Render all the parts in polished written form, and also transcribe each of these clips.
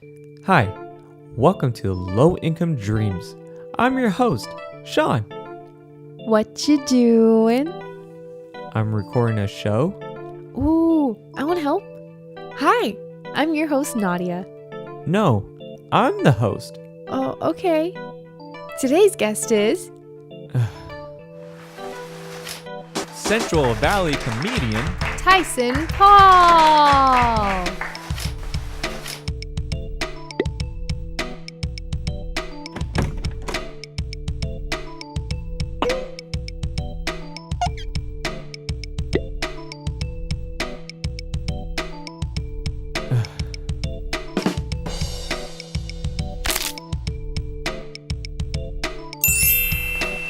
Hi, welcome to Low Income Dreams. I'm your host, Sean. What you doing? I'm recording a show. Ooh, I want to help. Hi, I'm your host, Nadia. No, I'm the host. Oh, okay. Today's guest is... Central Valley comedian Tyson Paul.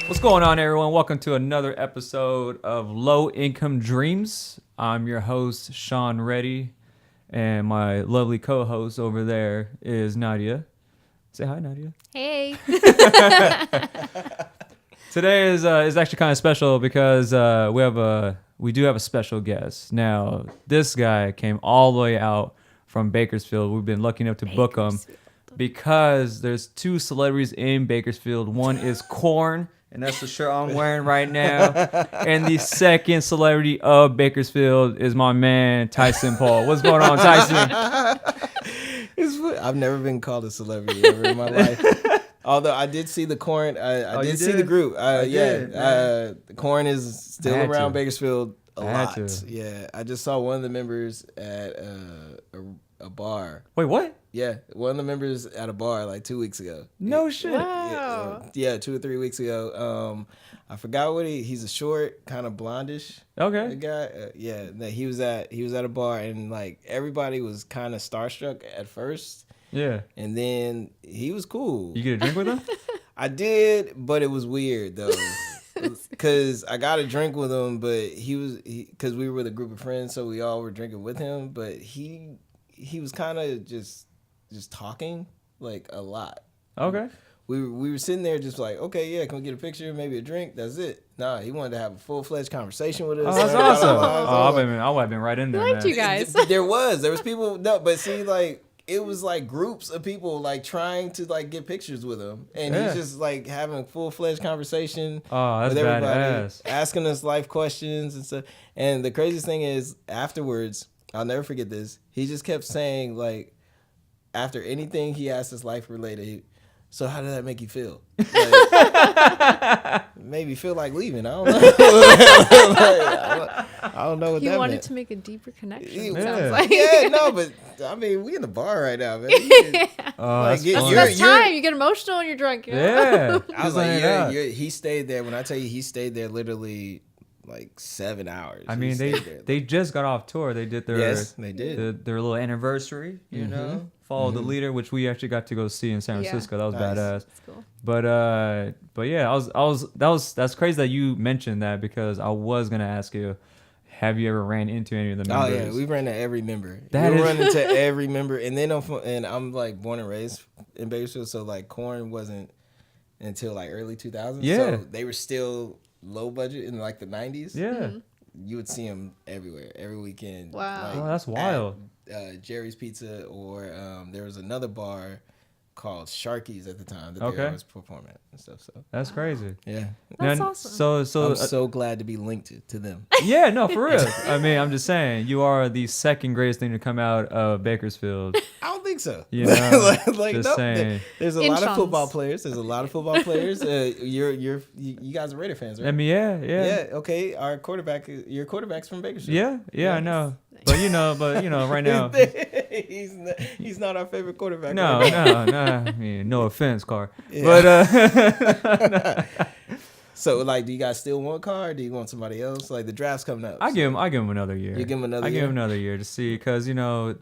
What's going on, everyone? Welcome to another episode of Low Income Dreams. I'm your host, Sean Reddy, and my lovely co-host over there is Nadia. Say hi, Nadia. Hey. Today is actually kind of special because we do have a special guest. Now, this guy came all the way out from Bakersfield. We've been lucky enough to book him because there's two celebrities in Bakersfield. One is Korn, and that's the shirt I'm wearing right now. And the second celebrity of Bakersfield is my man, Tyson Paul. What's going on, Tyson? I've never been called a celebrity ever in my life. Although I did see the Korn. I did see the group. The Korn is still around Bakersfield a lot. Yeah, I just saw one of the members at a bar. Wait, what? Yeah, one of the members at a bar like 2 weeks ago. No shit. Wow. Yeah, 2 or 3 weeks ago. I forgot what he's a short, kind of blondish Okay. guy. He was at a bar and like everybody was kind of starstruck at first. Yeah. And then he was cool. You get a drink with him? I did, but it was weird though. Cause I got a drink with him, but cause we were with a group of friends, so we all were drinking with him. But he was kind of just talking like a lot. Okay. We were sitting there just like, okay, yeah, can we get a picture, maybe a drink? That's it. Nah, he wanted to have a full-fledged conversation with us. Oh, that's awesome. I would have been right in there, Liked man. you guys. There was people, no, but see, like, it was like groups of people like trying to like get pictures with him, and he's just like having a full-fledged conversation that's with everybody, badass. asking us life questions and stuff. And the craziest thing is, afterwards, I'll never forget this. He just kept saying, like, after anything he asked us life related, so how did that make you feel? Like, made me feel like leaving. I don't know. I don't know what He that wanted meant. to make a deeper connection, Yeah. sounds like. Yeah, no, but I mean, we in the bar right now, man. That's Like, fun. That's time. You get emotional when you're drunk. You know? Yeah. I was Just laying it out. like, he stayed there. When I tell you, he stayed there literally like 7 hours. I mean, He stayed there. they just got off tour. They did their Yes, they did. their little anniversary. You know, follow the leader, which we actually got to go see in San Yeah. Francisco. That was Nice. badass. That's cool. But yeah, that's crazy that you mentioned that because I was gonna ask you, have you ever ran into any of the Oh members? yeah, we ran to every member. That we is- run into every member, and then I'm like born and raised in Bakersfield, so like Korn wasn't until like early 2000s. Yeah. So they were still low budget in like the 90s. Yeah. You would see them everywhere, every weekend. Wow. Oh, that's wild. At, Jerry's Pizza, or there was another bar called Sharky's at the time that they Okay. was performing and stuff. So That's crazy. yeah, That's Now, awesome. So I'm so glad to be linked to them. yeah, no, for real. I mean, I'm just saying, you are the second greatest thing to come out of Bakersfield. I don't think so. You know, like just no, saying. there's a In lot of Sean's. football players. There's a lot of football players. You guys are Raider fans, right? I mean, yeah. Yeah. Okay. Your quarterback's from Bakersfield. Yeah, I know. But you know, right now. he's not our favorite quarterback. No. right now. I mean, no offense, Car. Yeah. But So, like, do you guys still want Carr? Or do you want somebody else? Like, the draft's coming up. I give him another year. You give him another I year? give him another year to see, because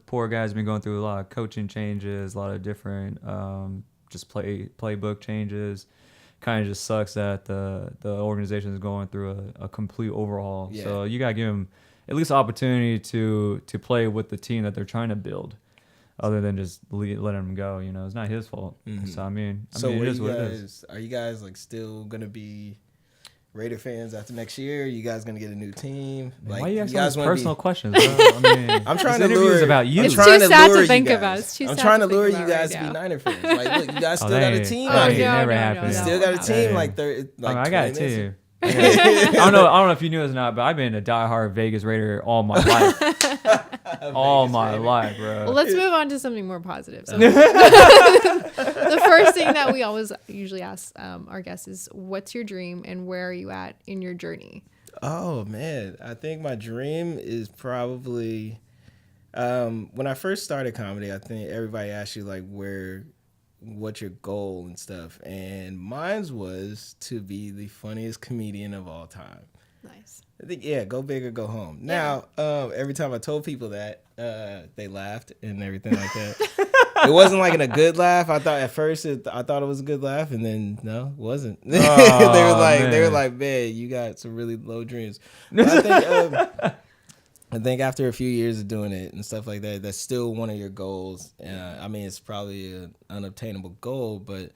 poor guy's been going through a lot of coaching changes, a lot of different just playbook changes. Kind of just sucks that the organization is going through a complete overhaul. Yeah. So you gotta give him at least the opportunity to play with the team that they're trying to build, other than just letting him go. It's not his fault. Mhm. So I mean, So it what is what it is. are you guys like still gonna be Raider fans after next year? You guys gonna get a new team? Why Like, you asking these wanna personal questions, bro? I mean, I'm trying this to interview is lure. about you. I'm It's trying too to sad lure to you think guys. about. It's too I'm sad trying to to lure think you about guys right to be now. Niner fans. Like, look, you guys Oh, still got a that team ain't- out that here. never no, happened. You no, still got a no. team Hey. like third. Like I got a 20 minutes. team. I don't know if you knew this or not, but I've been a diehard Vegas Raider all my life. All my life, bro. Well, let's move on to something more positive. So the first thing that we always usually ask our guests is, what's your dream and where are you at in your journey? Oh man, I think my dream is probably when I first started comedy. I think everybody asked you like what's your goal and stuff, and mine's was to be the funniest comedian of all time. Nice. I think go big or go home. Now, every time I told people that, they laughed and everything like that. It wasn't like in a good laugh. I thought at first I thought it was a good laugh, and then no, it wasn't. They were like, man, you got some really low dreams. But I think after a few years of doing it and stuff like that, that's still one of your goals. I mean, it's probably an unobtainable goal, but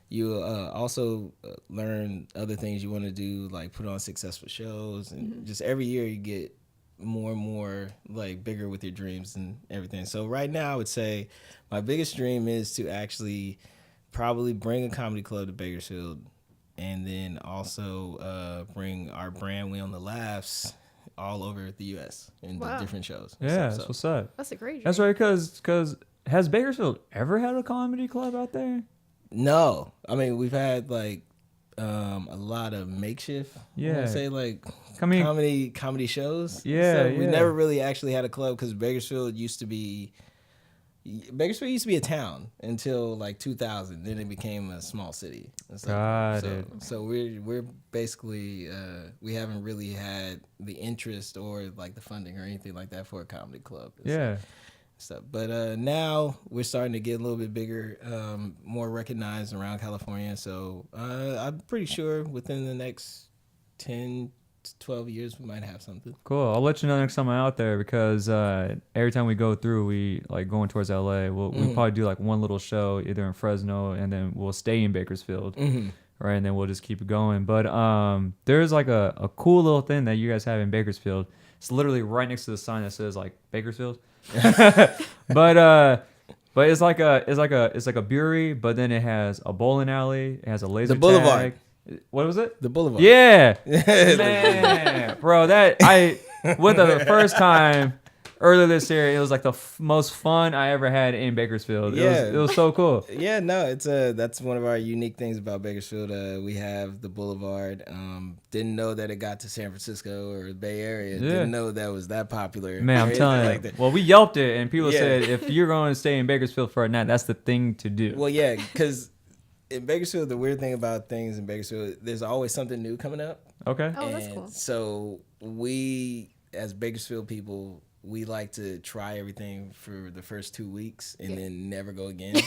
you also learn other things you want to do, like put on successful shows, and just every year you get more and more like bigger with your dreams and everything. So right now I would say my biggest dream is to actually probably bring a comedy club to Bakersfield, and then also bring our brand We On The Laughs all over the U.S. in different shows. Yeah, that's what's up. That's a great dream. That's right, because has Bakersfield ever had a comedy club out there? No, I mean we've had like a lot of makeshift. I wanna say like comedy shows. Yeah, We never really actually had a club because Bakersfield used to be a town until like 2000. Then it became a small city. Got it. So we're basically we haven't really had the interest or like the funding or anything like that for a comedy club. Stuff. But now we're starting to get a little bit bigger, more recognized around California. So I'm pretty sure within the next 10 to 12 years we might have something. Cool. I'll let you know next time I'm out there, because every time we go through, we like going towards LA. We'll probably do like one little show either in Fresno, and then we'll stay in Bakersfield. Right, and then we'll just keep it going. But there's like a cool little thing that you guys have in Bakersfield. It's literally right next to the sign that says like Bakersfield. but it's like a brewery, but then it has a bowling alley, it has a laser tag. Boulevard. What was it? The Boulevard. Yeah. Man, bro, went there the first time earlier this year. It was like the most fun I ever had in Bakersfield. It was so cool. Yeah, no, that's one of our unique things about Bakersfield. We have the Boulevard. Didn't know that it got to San Francisco or the Bay Area. Yeah. Didn't know that was that popular. Man, I'm telling you. that. Well, we yelped it, and people said if you're going to stay in Bakersfield for a night, that's the thing to do. Well, yeah, because in Bakersfield, the weird thing about things in Bakersfield, there's always something new coming up. Okay. Oh, that's cool. So we, as Bakersfield people, we like to try everything for the first 2 weeks and then never go again.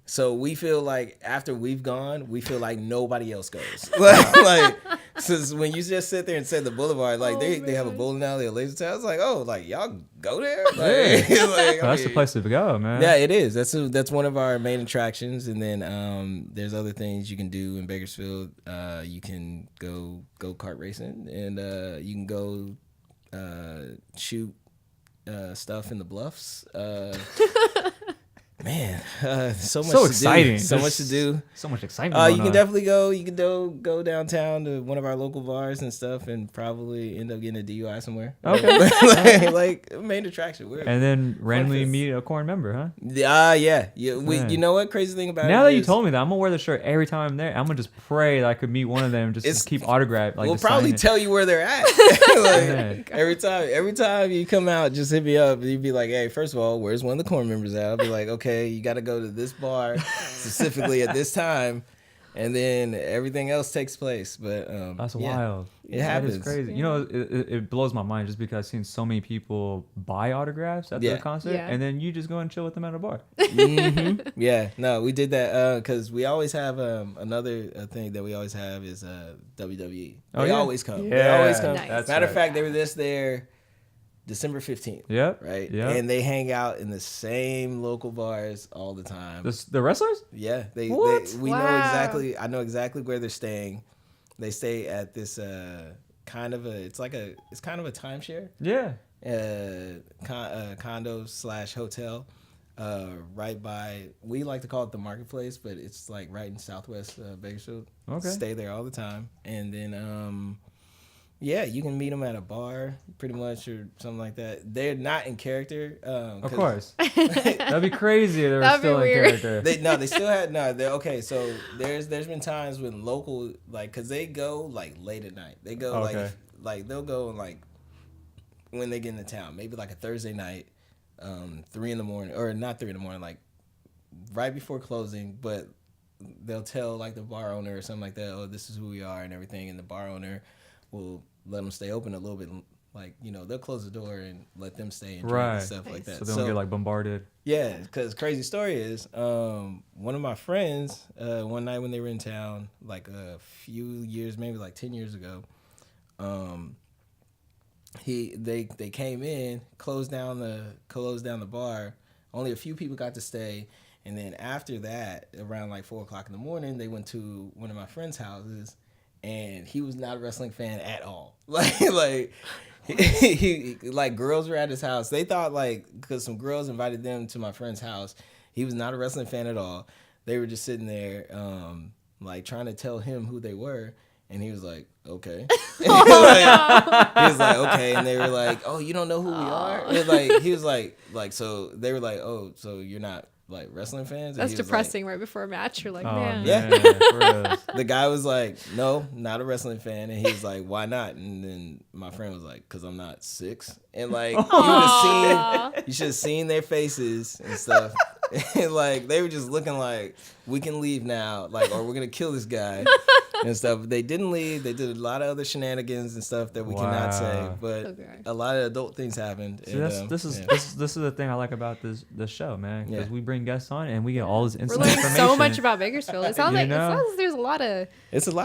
So we feel like after we've gone, we feel like nobody else goes. like since when you just sit there and say the Boulevard, like they have a bowling alley, a laser tag. I was like, oh, like y'all go there? Like, That's the place to go, man. Yeah, it is. That's one of our main attractions. And then there's other things you can do in Bakersfield. You can go kart racing, and you can go shoot stuff in the bluffs. Man, so much to exciting. do. So much to do. So much excitement. You can definitely go. You can go downtown to one of our local bars and stuff, and probably end up getting a DUI somewhere. Okay. like main attraction. And then randomly meet a Corn member, huh? Yeah. You know what? Crazy thing about now it that you is, told me that, I'm gonna wear the shirt every time I'm there. I'm gonna just pray that I could meet one of them, just keep autograph. Like, we'll just probably sign it. tell you where they're at. Every time you come out, just hit me up. You'd be like, hey, first of all, where's one of the Corn members at? I'll be like, okay, you got to go to this bar specifically at this time, and then everything else takes place. But that's wild. It happens. That is crazy. You know, it blows my mind just because I've seen so many people buy autographs at the concert, and then you just go and chill with them at a bar. Yeah, no, we did that because we always have another thing that we always have is WWE. They always come. Yeah. They always come. Nice. Matter of fact, they were there December 15th. Yep. Right? Yep. And they hang out in the same local bars all the time. The wrestlers? Yeah. What? We know Wow. exactly. I know exactly where they're staying. They stay at this kind of a timeshare. Yeah. Condo / hotel. Right by, we like to call it the marketplace, but it's like right in Southwest Bakersfield. Okay. Stay there all the time, and then you can meet them at a bar, pretty much, or something like that. They're not in character. Of course, that'd be crazy if they were still in character. They still had They're okay. So there's been times when local, like, cause they go like late at night. They go like they'll go like when they get into town, maybe like a Thursday night. 3 in the morning, or not 3 in the morning, like right before closing, but they'll tell like the bar owner or something like that, oh, this is who we are and everything, and the bar owner will let them stay open a little bit, like, they'll close the door and let them stay and drink and stuff like that. So they don't get like bombarded. Yeah, because crazy story is, one of my friends, one night when they were in town, like a few years, maybe like 10 years ago, they came in, closed down the bar. Only a few people got to stay, and then after that, around like 4:00 in the morning, they went to one of my friend's houses, and he was not a wrestling fan at all. Like girls were at his house. They thought, like, because some girls invited them to my friend's house, he was not a wrestling fan at all. They were just sitting there, like trying to tell him who they were. And he was like, okay. He was like, okay. And they were like, oh, you don't know who we are? He was like, so they were like, oh, so you're not like wrestling fans? That's depressing, like, right before a match. You're like, man. Yeah. The guy was like, no, not a wrestling fan. And he was like, why not? And then my friend was like, because I'm not 6. And like, you should have seen their faces and stuff. And like, they were just looking like, we can leave now, like, or we're going to kill this guy. And stuff. They didn't leave. They did a lot of other shenanigans and stuff that we cannot say, but a lot of adult things happened. See, this is the thing I like about this show, man. Because we bring guests on and we get all this instant information. We're learning so much about Bakersfield. It sounds like there's a lot of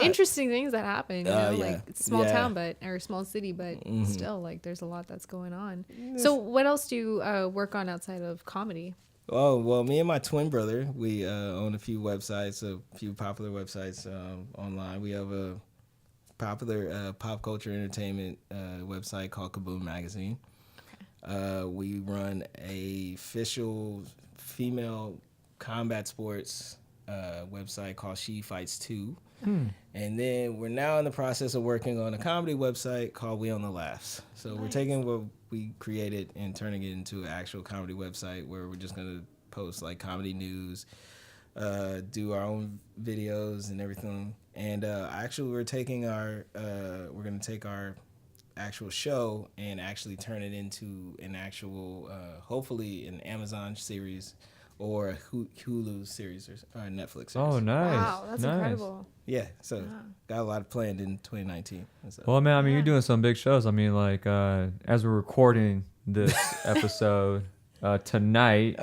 interesting things that happen. Like it's a small town, or a small city, but still, like, there's a lot that's going on. So, what else do you work on outside of comedy? Oh, well, me and my twin brother, we own a few websites, a few popular websites online. We have a popular pop culture entertainment website called Kaboom Magazine. We run a official female combat sports website called She Fights 2. And then we're now in the process of working on a comedy website called We Own the Laughs. So we're taking what we created and turning it into an actual comedy website where we're just going to post like comedy news, do our own videos and everything. And actually we're going to take our actual show and actually turn it into an actual, hopefully an Amazon series or Hulu series or Netflix series. Oh, nice. Wow, that's incredible. Yeah, so got a lot planned in 2019. So. Well, man, I mean, you're doing some big shows. I mean, like, as we're recording this episode tonight,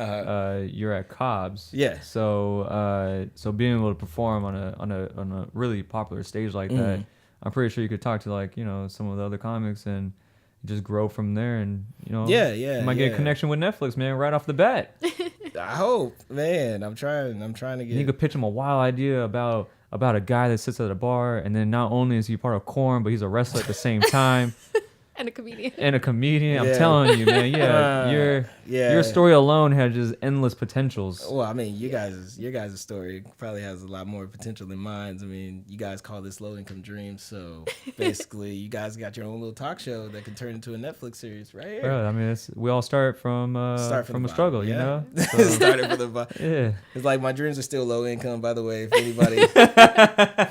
you're at Cobb's. Yeah. So being able to perform on a really popular stage like that, I'm pretty sure you could talk to, like, some of the other comics and just grow from there, and you might get a connection with Netflix, man, right off the bat. I hope, man. I'm trying to get. You could pitch him a wild idea about a guy that sits at a bar, and then not only is he part of Korn, but he's a wrestler at the same time. And a comedian. I'm telling you, man. Your story alone had just endless potentials. Well, I mean, your guys' story probably has a lot more potential than mine. I mean, you guys call this low income dreams, so basically, you guys got your own little talk show that can turn into a Netflix series, right here. Bro, I mean, we all start from a struggle, you know. So, started from the bottom. Yeah, it's like my dreams are still low income. By the way, if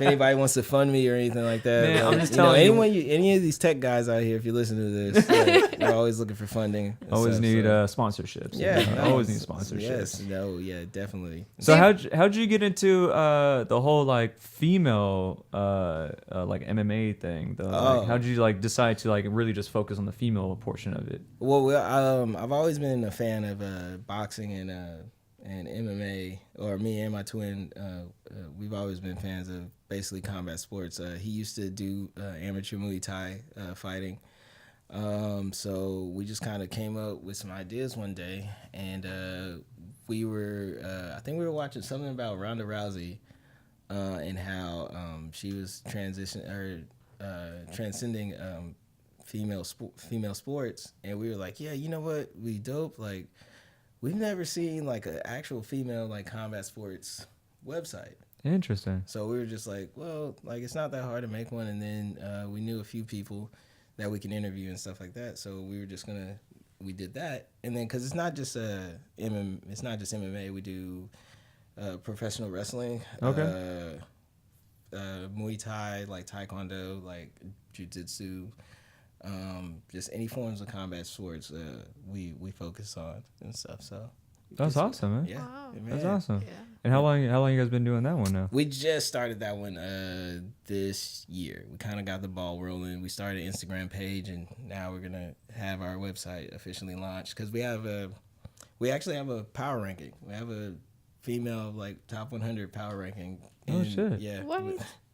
anybody wants to fund me or anything like that, man, like, I'm just telling you, any of these tech guys out here, if you listen to this, like, they're always looking for funding. Always need sponsorships. Yeah, always need sponsorships. Yes, no, yeah, definitely. So how'd you get into the whole like female like MMA thing though? Like, how'd you like decide to like really just focus on the female portion of it? Well, I've always been a fan of boxing and MMA. Or me and my twin, we've always been fans of basically combat sports. He used to do amateur Muay Thai fighting. So we just kind of came up with some ideas one day, and we were I think we were watching something about Ronda Rousey and how she was transcending female sports, and we were like, yeah, you know what, we dope. Like, we've never seen like an actual female like combat sports website. Interesting. So we were just like, well, like it's not that hard to make one, and then we knew a few people that we can interview and stuff like that. So we were just we did that, and then because it's not just MMA, we do professional wrestling, okay, Muay Thai, like Taekwondo, like Jiu-Jitsu. Just any forms of combat sports we focus on and stuff. So that's awesome, man. Yeah, wow. Man. That's awesome. Yeah. And how long you guys been doing that one now? We just started that one this year. We kind of got the ball rolling. We started an Instagram page, and now we're gonna have our website officially launched because we actually have a power ranking. We have a female like top 100 power ranking. Oh shit! Yeah. What?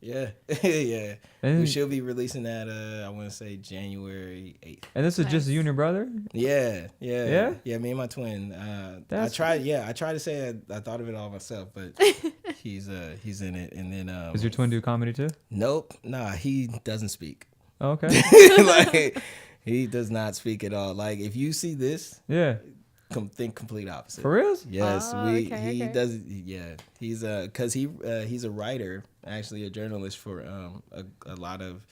Yeah, yeah. And we should be rlicing that. I want to say January 8th. And this is just you and your brother? Yeah. Yeah. Me and my twin. I tried to say I thought of it all myself, but he's in it. And then does your twin do comedy too? Nope. Nah, he doesn't speak. Oh, okay. Like he does not speak at all. Like if you see this, yeah. Think complete opposite. For real? Yes, okay. does. Yeah, he's because he's a writer, actually a journalist for a lot of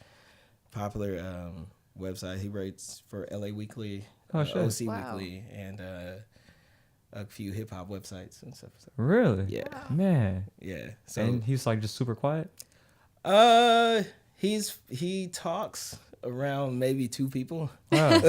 popular websites. He writes for LA Weekly, OC Weekly, and a few hip hop websites and stuff. So. Really? Yeah. Wow. Man. Yeah. So And he's like just super quiet. He talks around maybe 2 people. Wow.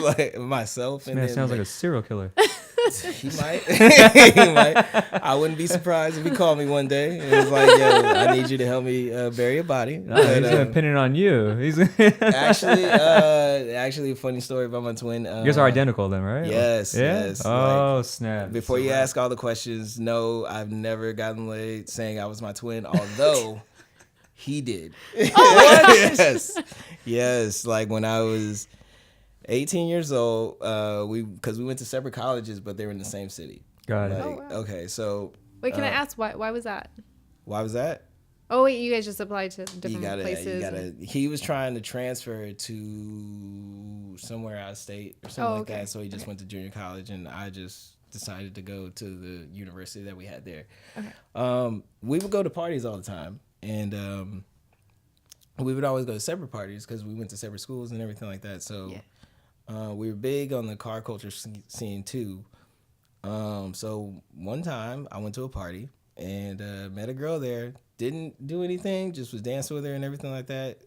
Like myself. This man sounds like a serial killer. He might. He might. I wouldn't be surprised if he called me one day and was like, yo, I need you to help me bury a body. No, he's gonna pin it on you. He's actually, a funny story about my twin. You guys are identical then, right? Yes. Yeah? Yes. Oh, like, snap. Before you ask all the questions, no, I've never gotten laid saying I was my twin, although he did. Oh, yes. Like when I was 18 years old, because we went to separate colleges, but they were in the same city. Got it. Like, Oh, wow. Okay, so Wait, can I ask why was that? why was that? Oh wait, you guys just applied to different places. He was trying to transfer to somewhere out of state or something like that, so he just went to junior college, and I just decided to go to the university that we had there. Okay. We would go to parties all the time, and we would always go to separate parties because we went to separate schools and everything like that. So we were big on the car culture scene too. So one time I went to a party and met a girl there. Didn't do anything, just was dancing with her and everything like that.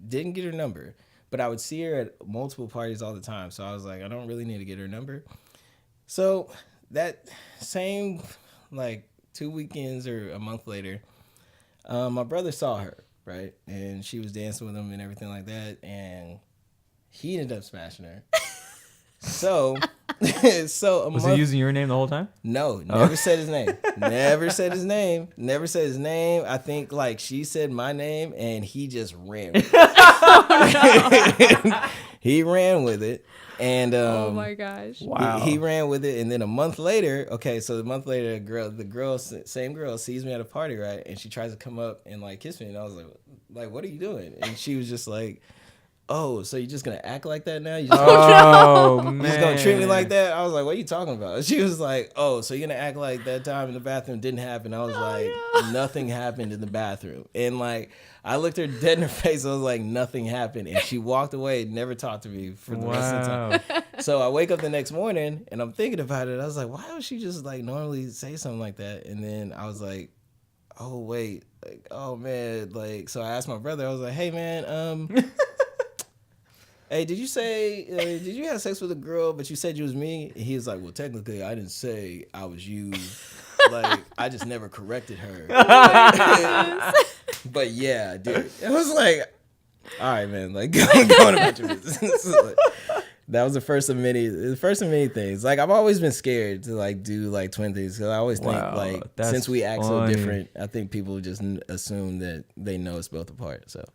Didn't get her number, but I would see her at multiple parties all the time. So I was like, I don't really need to get her number. So that same, like 2 weekends or a month later, my brother saw her, right? And she was dancing with him and everything like that. And he ended up smashing her. So was he using your name the whole time? No, never said his name. Never said his name. Never said his name. I think like she said my name and he just ran with it. He ran with it. And oh my gosh. Wow. He ran with it, and then a month later, the girl, same girl sees me at a party, right? And she tries to come up and like kiss me, and I was like, what are you doing? And she was just like, oh, so you're just gonna act like that now? You just man. just gonna treat me like that? I was like, what are you talking about? She was like, oh, so you're gonna act like that time in the bathroom didn't happen? I was nothing happened in the bathroom. And like, I looked her dead in her face. I was like, nothing happened. And she walked away and never talked to me for the rest of the time. So I wake up the next morning and I'm thinking about it. I was like, why would she just like normally say something like that? And then I was like, oh, wait, like, oh man. Like, so I asked my brother, I was like, hey man, hey, did you have sex with a girl, but you said you was me? And he was like, well, technically, I didn't say I was you. Like, I just never corrected her. But yeah, dude. It was like, all right, man, like, going about your business. Like, that was the first of many things. Like, I've always been scared to, like, do, like, twin things. Because I always think, like, since we act so different, I think people just assume that they know us both apart, so.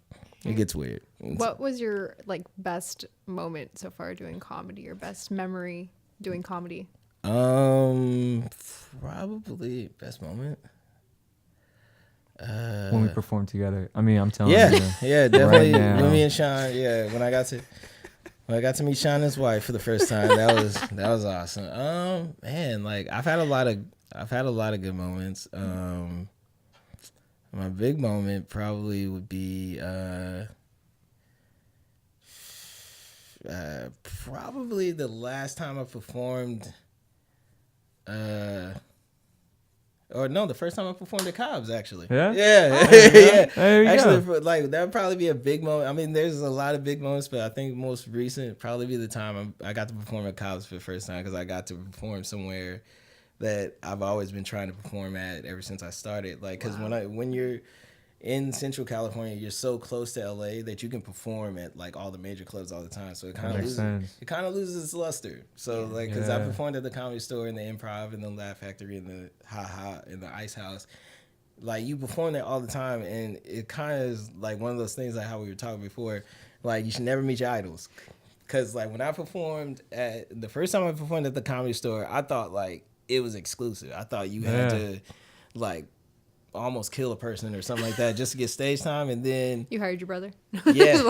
It gets weird. What was your like best moment so far doing comedy, or best memory doing comedy? Probably best moment. When we performed together. I mean, I'm telling you. Yeah, definitely. Right when me and Sean, when I got to meet Sean and his wife for the first time, that was awesome. Man, like I've had a lot of good moments. My big moment probably would be probably the last time I performed. The first time I performed at Cobb's, actually. Yeah? Yeah. Yeah. Actually, like, that would probably be a big moment. I mean, there's a lot of big moments, but I think most recent probably be the time I got to perform at Cobb's for the first time, because I got to perform somewhere that I've always been trying to perform at ever since I started. Like, because when you're in Central California, you're so close to LA that you can perform at like all the major clubs all the time. So it kind of loses its luster. So because I performed at the Comedy Store, in the Improv, in the Laugh Factory, in the Ha Ha, in the Ice House. Like, you perform there all the time, and it kind of is like one of those things, like how we were talking before. Like, you should never meet your idols. Because like when I performed the first time I performed at the Comedy Store, I thought like it was exclusive. I thought you had to like almost kill a person or something like that just to get stage time. And then you hired your brother. Yeah.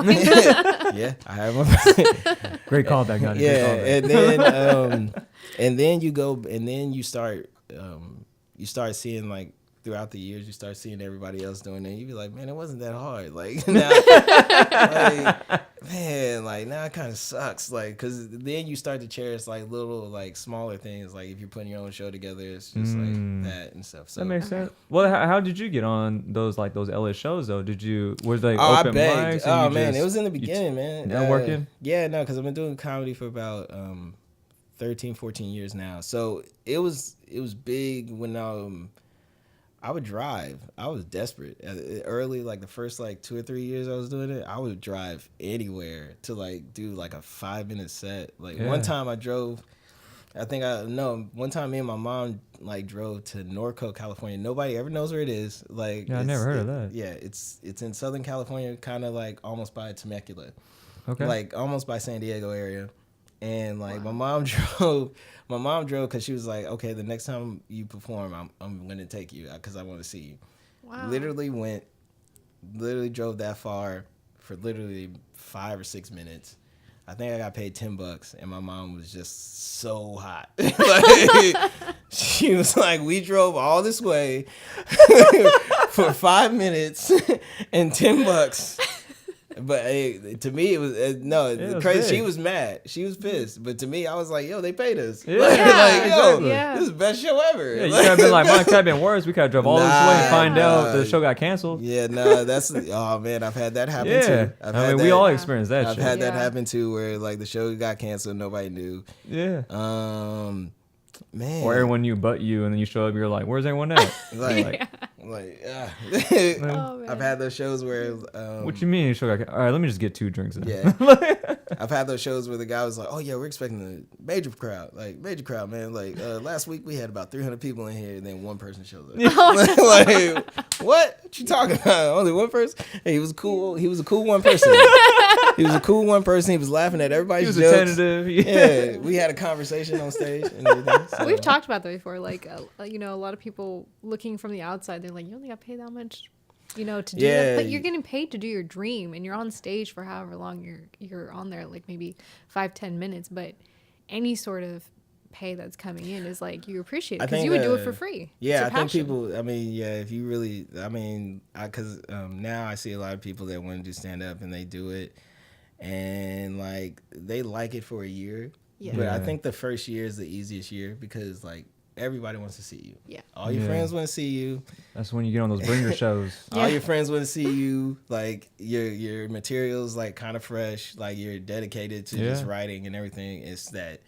I hired my brother. Great callback, guys. And then you go, and then you start seeing, like, throughout the years, you start seeing everybody else doing it. You be like, man, it wasn't that hard. Like, now, now it kind of sucks. Like, because then you start to cherish, like, little, like, smaller things. Like, if you're putting your own show together, it's just like that and stuff. So that makes sense. Well, how did you get on those LA shows, though? Was they open mics? Oh, man, it was in the beginning, man. Networking? Because I've been doing comedy for about 13, 14 years now. So it was big when I would drive. I was desperate. Early, like the first 2 or 3 years I was doing it, I would drive anywhere to do like a 5-minute set. One time I drove, one time me and my mom drove to Norco, California. Nobody ever knows where it is. I never heard of that. Yeah, it's in Southern California, kind of almost by Temecula. Okay. Almost by San Diego area. And my mom drove because she was like, okay, the next time you perform, I'm going to take you because I want to see you. Wow. Literally drove that far for literally 5 or 6 minutes. I think I got paid $10, and my mom was just so hot. She was like, we drove all this way for 5 minutes and $10. But to me, it was crazy. Big. She was mad. She was pissed. But to me, I was like, yo, they paid us. Yeah, exactly. This is the best show ever. Yeah, you could have been like, mine could have been worse. We could have drove all this way and find out the show got canceled. Yeah, oh man, I've had that happen too. We all experienced that. I've had that happen too, where the show got canceled, nobody knew. Yeah. Man. Or everyone knew but you, and then you show up, you're like, where's everyone at? I've had those shows where what you mean? All right, let me just get 2 drinks in. Yeah. I've had those shows where the guy was like, oh yeah, we're expecting a major crowd, man. Last week we had about 300 people in here, and then one person shows up. What you talking about? Only one person? Hey, he was cool. He was a cool one person. He was a cool one person. He was laughing at everybody's jokes. He was attentive. Yeah, we had a conversation on stage and everything. So. We've talked about that before. A lot of people looking from the outside, they're like, you only got paid that much, to do that. But you're getting paid to do your dream, and you're on stage for however long you're on there, maybe 5-10 minutes. But any sort of pay that's coming in is you appreciate it because you would do it for free. Yeah, I think people. If you really, because now I see a lot of people that want to do stand up and they do it, and they like it for a year. Yeah. But I think the first year is the easiest year because everybody wants to see you. Yeah. All your friends want to see you. That's when you get on those bringer shows. All your friends want to see you. Your material's kind of fresh. You're dedicated to just writing and everything. It's that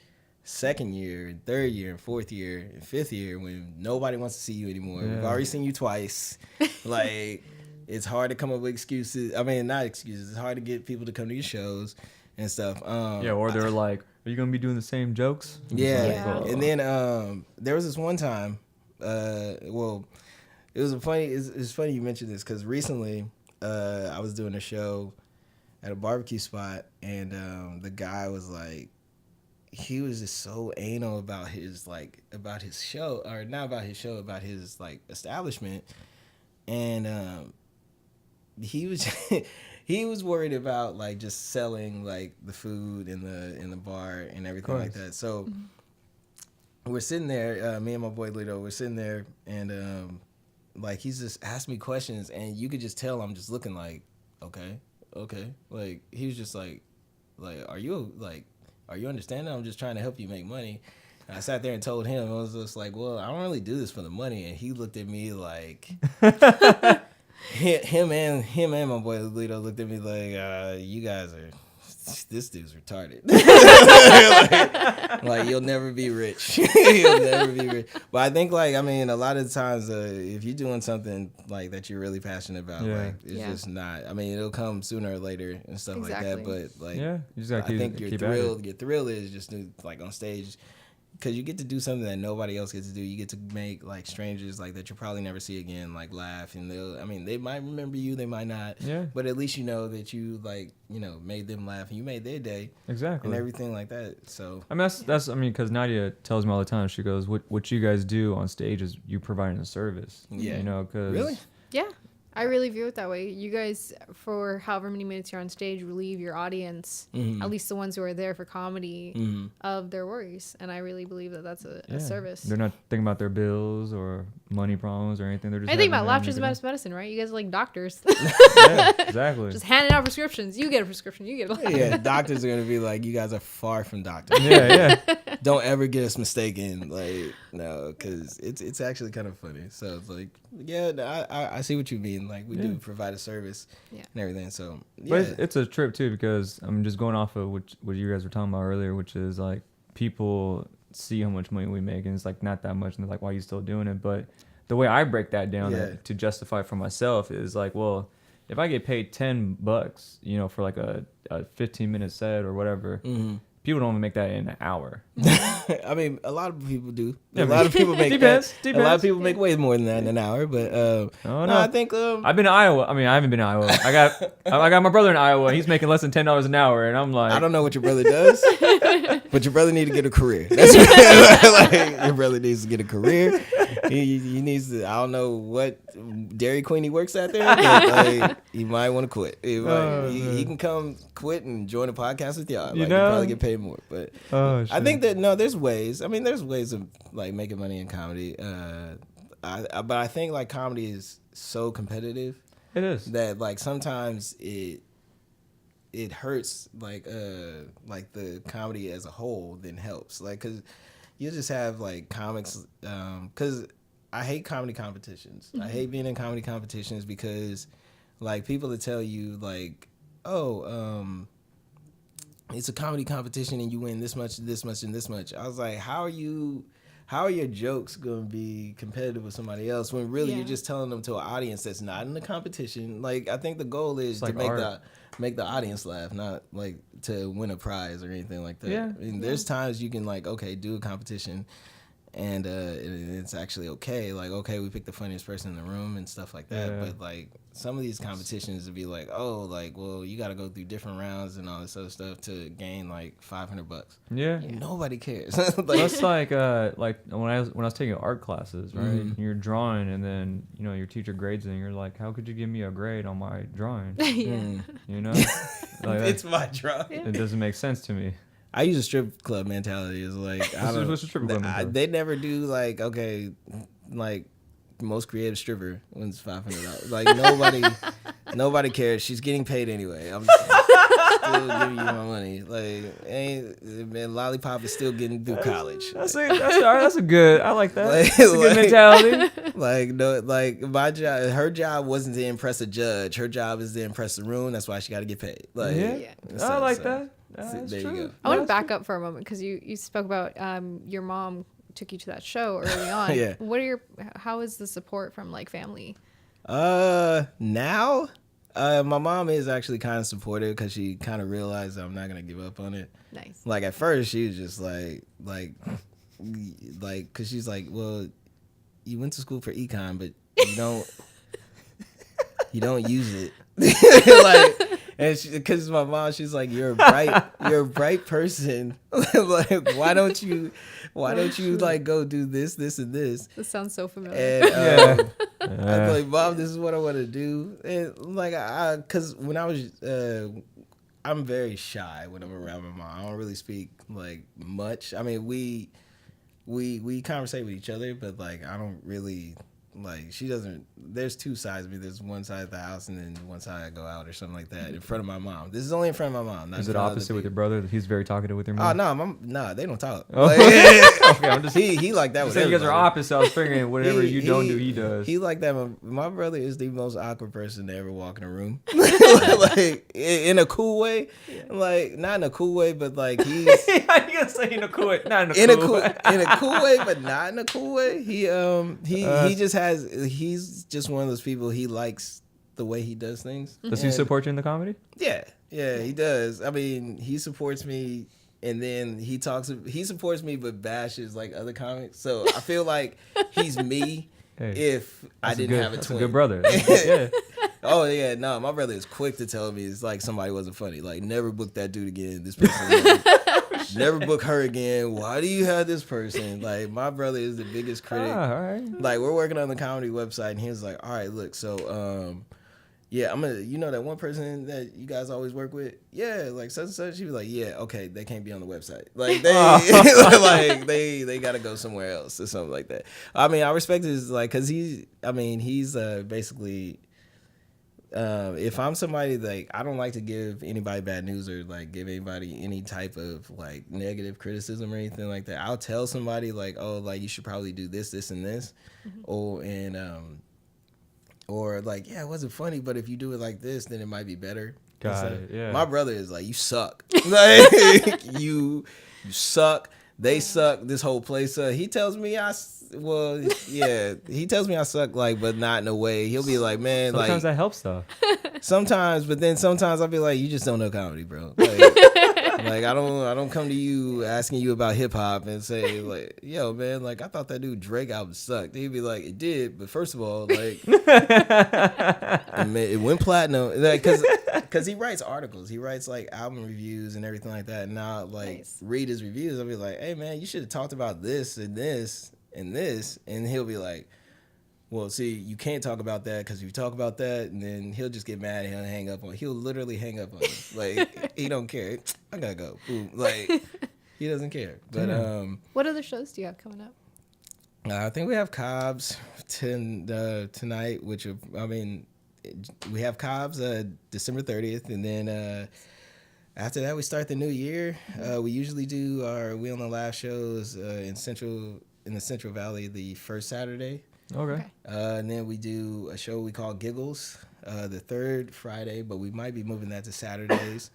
second year, third year, and fourth year, and fifth year when nobody wants to see you anymore. Yeah. We've already seen you twice. It's hard to come up with excuses. Not excuses. It's hard to get people to come to your shows and stuff. Or they're like, are you going to be doing the same jokes? Yeah. And then there was this one time, it was it's funny you mentioned this because recently I was doing a show at a barbecue spot, and the guy was he was just so anal about his show, or not about his show, about his establishment. and he was he was worried about like just selling like the food in the bar and everything like that. So we're sitting there, me and my boy Lido, we're sitting there, and like he's just asking me questions, and you could just tell I'm just looking like, okay, like he was just like are you understanding? I'm just trying to help you make money. And I sat there and told him, I was just like, well, I don't really do this for the money. And he looked at me like him and my boy Lido looked at me like, you guys are, this dude's retarded. like you'll never be rich. You'll never be rich. But I think like, I mean, a lot of the times if you're doing something like that you're really passionate about, like it's just not, I mean, it'll come sooner or later and stuff like that. But like, you just gotta I think your thrill is just like on stage, because you get to do something that nobody else gets to do. You get to make like strangers like that you'll probably never see again like laugh, and they might remember you, they might not. Yeah. But at least you know that you like, you know, made them laugh and you made their day. Exactly. And everything like that. So I mean that's I mean, because Nadia tells me all the time, she goes, what you guys do on stage is you providing a service. Yeah. You know, because really. Yeah. I really view it that way. You guys, for however many minutes you're on stage, relieve your audience, at least the ones who are there for comedy, of their worries. And I really believe that that's a service. They're not thinking about their bills or money problems or anything. They're just I think about laughter is the best medicine, right? You guys are like doctors. Yeah, exactly. Just handing out prescriptions. You get a prescription. You get a laugh. Yeah, doctors are going to be like, you guys are far from doctors. Yeah. Don't ever get us mistaken. Like, no, because it's actually kind of funny. So it's like, yeah, I see what you mean. Like, we do provide a service and everything. So, yeah. But it's a trip, too, because I'm just going off of what you guys were talking about earlier, which is, like, people see how much money we make, and it's, like, not that much, and they're like, why are you still doing it? But the way I break that down to justify it for myself is, like, well, if I get paid $10, you know, for, like, a 15-minute set or whatever, people don't even make that in an hour. I mean, a lot of people do. A lot of people make depends. A lot of people make way more than that in an hour. But no, I think I've been to Iowa. I mean, I haven't been to Iowa. I got my brother in Iowa. He's making less than $10 an hour, and I'm like, I don't know what your brother does, but your brother need to get a career. That's what, like, your brother needs to get a career. He needs to. I don't know what Dairy Queen he works at there, but like, he might want to quit. He can come quit and join a podcast with y'all. Like, he'll probably get paid more. But I think that there's ways. I mean, there's ways of like making money in comedy. But I think like comedy is so competitive. It is that like sometimes it hurts like the comedy as a whole than helps, like, because you just have like comics, because I hate comedy competitions. I hate being in comedy competitions because like people that tell you like, it's a comedy competition and you win this much, and this much. I was like, how are your jokes going to be competitive with somebody else when really you're just telling them to an audience that's not in the competition? Like, I think the goal is to make the audience laugh, not like to win a prize or anything like that. Yeah. I mean, there's times you can like, do a competition and it's actually okay. Like, okay, we picked the funniest person in the room and stuff like that. Yeah. But like some of these competitions would be like, well, you got to go through different rounds and all this other stuff to gain like $500. Yeah. Nobody cares. Like, that's like when I was taking art classes, right? Mm-hmm. You're drawing, and then you know your teacher grades it, and you're like, how could you give me a grade on my drawing? You know, like, it's my drawing. It doesn't make sense to me. I use a strip club mentality. It's like, I don't know. What's a strip club mentality? They never do like, okay, like most creative stripper wins $500. Like nobody cares. She's getting paid anyway. I'm still giving you my money. Like, man, Lollipop is still getting through college. That's a good. I like that. That's a good mentality. Like no, like my job. Her job wasn't to impress a judge. Her job is to impress the room. That's why she got to get paid. Like, I like that. That's there true. You go. I want to back up for a moment because you spoke about your mom took you to that show early on. How is the support from like family? Now, my mom is actually kind of supportive because she kind of realized I'm not gonna give up on it. Nice. Like at first she was just like, because she's like, well, you went to school for econ, but you don't use it. Like. And because my mom, she's like, you're a bright person. Like, why don't you like go do this, and this? This sounds so familiar. And I'm like, Mom, this is what I want to do. And like, because when I was, I'm very shy when I'm around my mom. I don't really speak like much. I mean, we conversate with each other, but like, I don't really. Like, she doesn't, there's two sides of me. There's one side of the house and then one side I go out or something like that in front of my mom. This is only in front of my mom. Not is it opposite with your brother? He's very talkative with your mom? Oh, no, they don't talk. Oh. Like, okay, I'm just, he like that with everybody. You guys are opposite. I was figuring whatever you don't do, he does. He like that. My brother is the most awkward person to ever walk in a room. Like, in a cool way. Like, not in a cool way, but like he's. How you gonna say in a cool way? Not in a cool way. In a cool way, but not in a cool way. He just has, he's just one of those people, he likes the way he does things. Does he support you in the comedy? Yeah, he does. I mean, he supports me, and then he supports me but bashes like other comics. So I feel like he's me if I didn't have a twin. That's a good brother. Yeah. Oh yeah, no, my brother is quick to tell me it's like somebody wasn't funny. Like, never book that dude again. This person never book her again. Why do you have this person? Like, my brother is the biggest critic. All right. Like, we're working on the comedy website, and he was like, all right, look, so yeah, I'm gonna, you know that one person that you guys always work with? Yeah, like such and such. He was like, yeah, okay, they can't be on the website. Like, they gotta go somewhere else or something like that. I mean, I respect his, like, cause he's basically, if I'm somebody, like, I don't like to give anybody bad news or like give anybody any type of like negative criticism or anything like that. I'll tell somebody like, oh, like, you should probably do this, and this, or like, yeah, it wasn't funny, but if you do it like this, then it might be better. Got it. Yeah. My brother is like, you suck. Like, you suck. They suck. This whole place. He tells me he tells me I suck, like, but not in a way. He'll be like, man, sometimes like, that helps though. Sometimes, but then sometimes I'll be like, you just don't know comedy, bro. Like, I don't come to you asking you about hip hop and say like, yo, man, like, I thought that dude Drake album sucked. He'd be like, it did, but first of all, like, it went platinum, like, cause he writes articles, he writes like album reviews and everything like that. And now, like, read his reviews, I'll be like, hey man, you should have talked about this and this and this, and he'll be like, well, see, you can't talk about that because if you talk about that, and then he'll just get mad and he'll literally hang up on you. Like, he don't care. I gotta go. Boom. Like, he doesn't care. But what other shows do you have coming up? I think we have Cobb's tonight, which, I mean, we have Cobb's December 30th, and then after that we start the new year. We usually do our We on the Laugh shows in the Central Valley the first Saturday. Okay. And then we do a show we call Giggles the third Friday, but we might be moving that to Saturdays.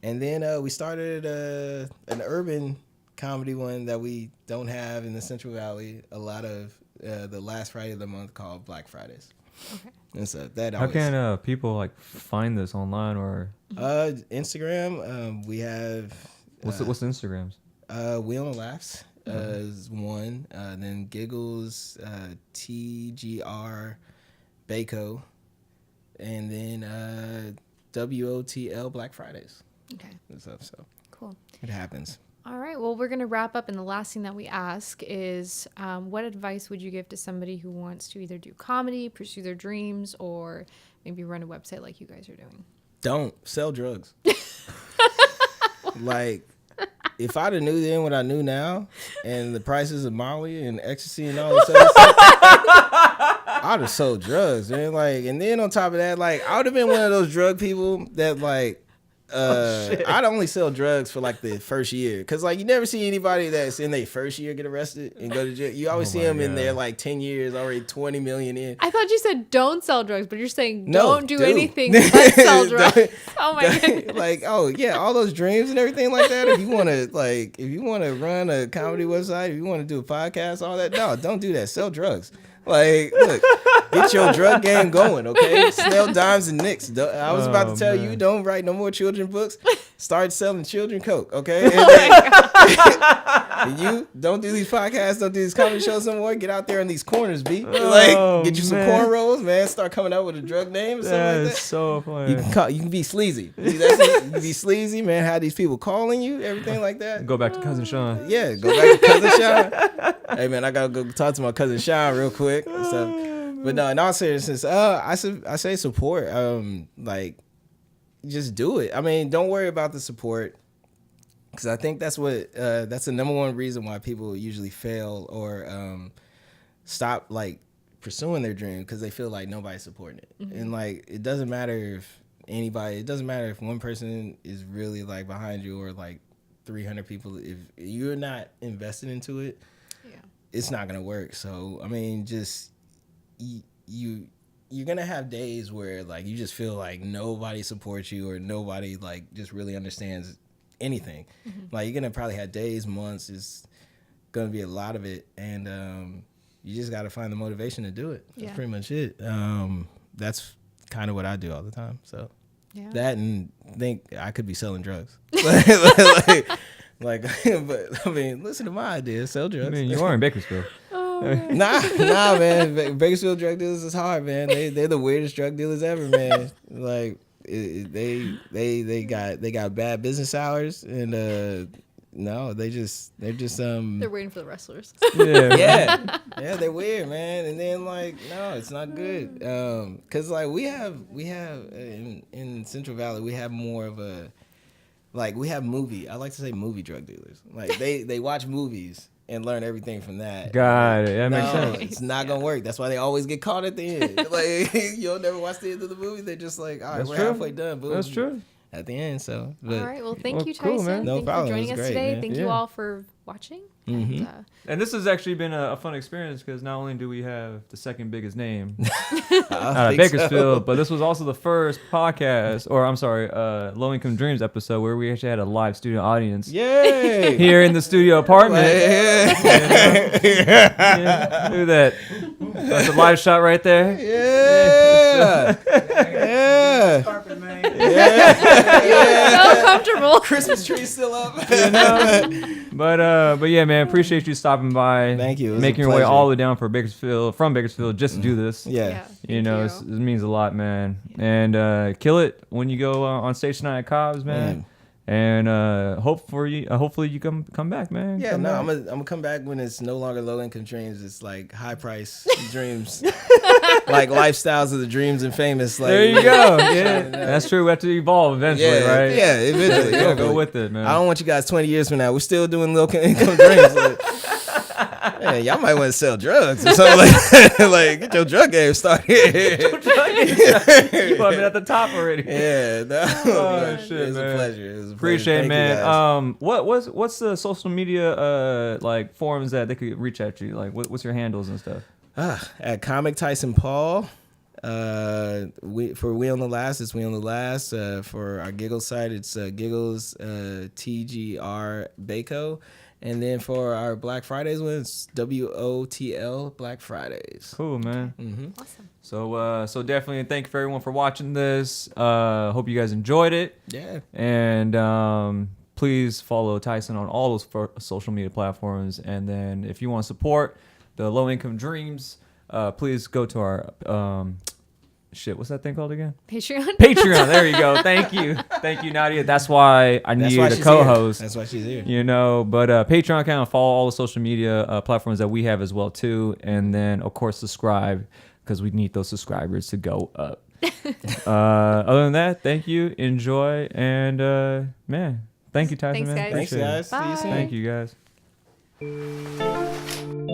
And then we started an urban comedy one that we don't have in the Central Valley a lot of the last Friday of the month, called Black Fridays. Okay. And so that how can people like find this online or Instagram? We have what's the Instagrams? We on the Laughs. Is one, then Giggles, TGR, Bako, and then WOTL Black Fridays. Okay. So cool. It happens. All right. Well, we're going to wrap up, and the last thing that we ask is, what advice would you give to somebody who wants to either do comedy, pursue their dreams, or maybe run a website like you guys are doing? Don't sell drugs. Like, if I'd have knew then what I knew now, and the prices of Molly and ecstasy and all this other stuff, I'd have sold drugs, man. Like, and then on top of that, like, I would have been one of those drug people that, like, I'd only sell drugs for like the first year, because like you never see anybody that's in their first year get arrested and go to jail. You always see them in there like 10 years, already 20 million in. I thought you said don't sell drugs, but you're saying don't do anything but sell drugs. Oh my goodness. Like, oh yeah, all those dreams and everything like that. If you want to run a comedy website, if you want to do a podcast, all that, no, don't do that. Sell drugs. Like, look, get your drug game going, okay? Sell dimes and nicks. I was about to tell you, don't write no more children's books. start selling children Coke, okay? You don't do these podcasts, don't do these comedy shows no more. Get out there in these corners, B. Get you some cornrows, man. Start coming up with a drug name or something like that. That's so funny. You can be sleazy. You can be sleazy, man. Have these people calling you, everything like that. Go back to Cousin Sean. Yeah, go back to Cousin Sean. Hey, man, I gotta go talk to my Cousin Sean real quick. But no, in all seriousness, I say support. Just do it. I mean, don't worry about the support, because I think that's the number one reason why people usually fail or stop like pursuing their dream, because they feel like nobody's supporting it. Mm-hmm. And like it doesn't matter if one person is really like behind you or like 300 people. If you're not invested into it, it's not gonna work. So I mean, just you're gonna have days where like you just feel like nobody supports you or nobody like just really understands anything. Mm-hmm. Like you're gonna probably have days, months. It's gonna be a lot of it, and you just gotta find the motivation to do it. That's pretty much it. That's kind of what I do all the time. So that, and think I could be selling drugs. But I mean, listen to my idea. Sell drugs. I mean, you are in Bakersfield. Nah, man. Bakersfield drug dealers is hard, man. They're the weirdest drug dealers ever, man. Like they got bad business hours, and no, they're just they're waiting for the wrestlers. Yeah, they're weird, man. And then like, no, it's not good. Cause like we have in Central Valley, we have more of a, like, we have I like to say movie drug dealers. Like they watch movies and learn everything from that. Got it. That makes sense. It's not gonna work. That's why they always get caught at the end. Like you'll never watch the end of the movie. They're just like, all right, we're halfway done. Boom. That's true. At the end, so. All right. Well, thank you, Tyson. Cool, man. No Thank problem. you for joining us today. Man. Thank you all for watching. Mm-hmm. And this has actually been a fun experience, because not only do we have the second biggest name out of Bakersfield, but this was also the first podcast, or I'm sorry, Low Income Dreams episode where we actually had a live studio audience. Yay! Here in the studio apartment. Yeah. Look at that. That's a live shot right there. Yeah. Yeah. Carpet, man. so comfortable. Christmas tree still up. But yeah, man, appreciate you stopping by. Thank you. Making your way all the way down from Bakersfield just to do this. Yeah. You know, it means a lot, man. And kill it when you go on stage tonight at Cobb's, man. And hopefully you come back, man. Yeah, I'm gonna come back when it's no longer low income dreams. It's like high price dreams, like lifestyles of the dreams and famous. Like, there you go. Yeah, that's true. We have to evolve eventually, right? Yeah, eventually. Yeah, go with it, man. I don't want you guys 20 years from now. We're still doing low income dreams. Like, man, y'all might want to sell drugs or something like get your drug game started. You put me at the top already. Yeah. No. Oh shit, it was man. a pleasure. Appreciate it, man. What's the social media like forums that they could reach at you? Like, what's your handles and stuff? At Comic Tyson Paul. For We on the Last, it's We on the Last. For our Giggles site, it's Giggles TGR Bako. And then for our Black Fridays one, it's WOTL Black Fridays. Cool, man. Mm-hmm. Awesome. So definitely thank you for everyone for watching this. Hope you guys enjoyed it. Yeah. And please follow Tyson on all those social media platforms. And then if you want to support the Low Income Dreams, please go to our what's that thing called again? Patreon. There you go. Thank you, Nadia. That's why I need you to co-host. That's why she's here. You know, but Patreon account, follow all the social media platforms that we have as well too, and then of course subscribe, because we need those subscribers to go up. Other than that, thank you, enjoy, and man, thank you, Tyson. Thanks, man. guys. Thanks, guys. Bye. See you soon. Thank you, guys.